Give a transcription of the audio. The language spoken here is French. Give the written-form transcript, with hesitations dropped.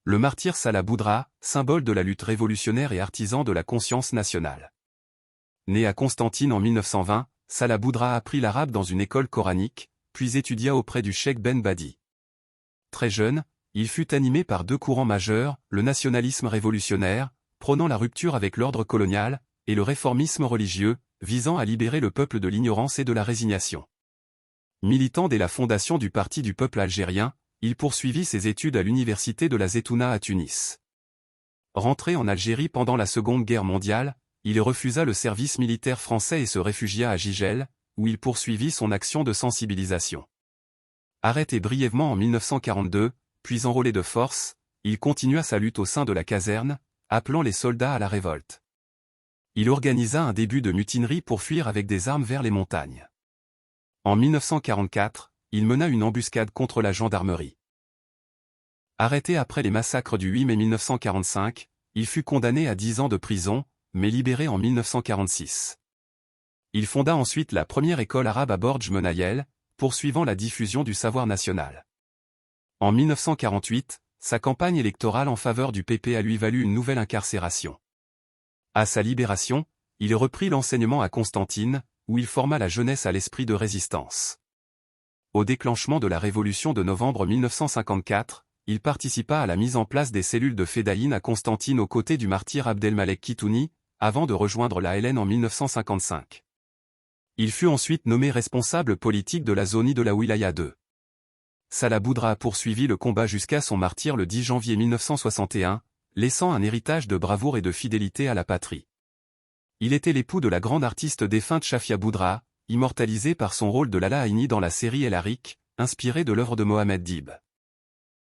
Le martyr Salah Boudra, symbole de la lutte révolutionnaire et artisan de la conscience nationale. Né à Constantine en 1920, Salah Boudra apprit l'arabe dans une école coranique, puis étudia auprès du cheikh Ben Badi. Très jeune, il fut animé par deux courants majeurs, le nationalisme révolutionnaire, prônant la rupture avec l'ordre colonial, et le réformisme religieux, visant à libérer le peuple de l'ignorance et de la résignation. Militant dès la fondation du Parti du peuple algérien, il poursuivit ses études à l'université de la Zetouna à Tunis. Rentré en Algérie pendant la Seconde Guerre mondiale, il refusa le service militaire français et se réfugia à Gigel, où il poursuivit son action de sensibilisation. Arrêté brièvement en 1942, puis enrôlé de force, il continua sa lutte au sein de la caserne, appelant les soldats à la révolte. Il organisa un début de mutinerie pour fuir avec des armes vers les montagnes. En 1944, il mena une embuscade contre la gendarmerie. Arrêté après les massacres du 8 mai 1945, il fut condamné à 10 ans de prison, mais libéré en 1946. Il fonda ensuite la première école arabe à Borj Menayel, poursuivant la diffusion du savoir national. En 1948, sa campagne électorale en faveur du PP a lui valu une nouvelle incarcération. À sa libération, il reprit l'enseignement à Constantine, où il forma la jeunesse à l'esprit de résistance. Au déclenchement de la Révolution de novembre 1954, il participa à la mise en place des cellules de Fédaïn à Constantine aux côtés du martyr Abdelmalek Kitouni, avant de rejoindre la LN en 1955. Il fut ensuite nommé responsable politique de la zone de la Wilaya 2. Salah Boudra a poursuivi le combat jusqu'à son martyr le 10 janvier 1961, laissant un héritage de bravoure et de fidélité à la patrie. Il était l'époux de la grande artiste défunte Chafia Boudra, immortalisée par son rôle de Lala Aini dans la série El Arik, inspirée de l'œuvre de Mohamed Dib.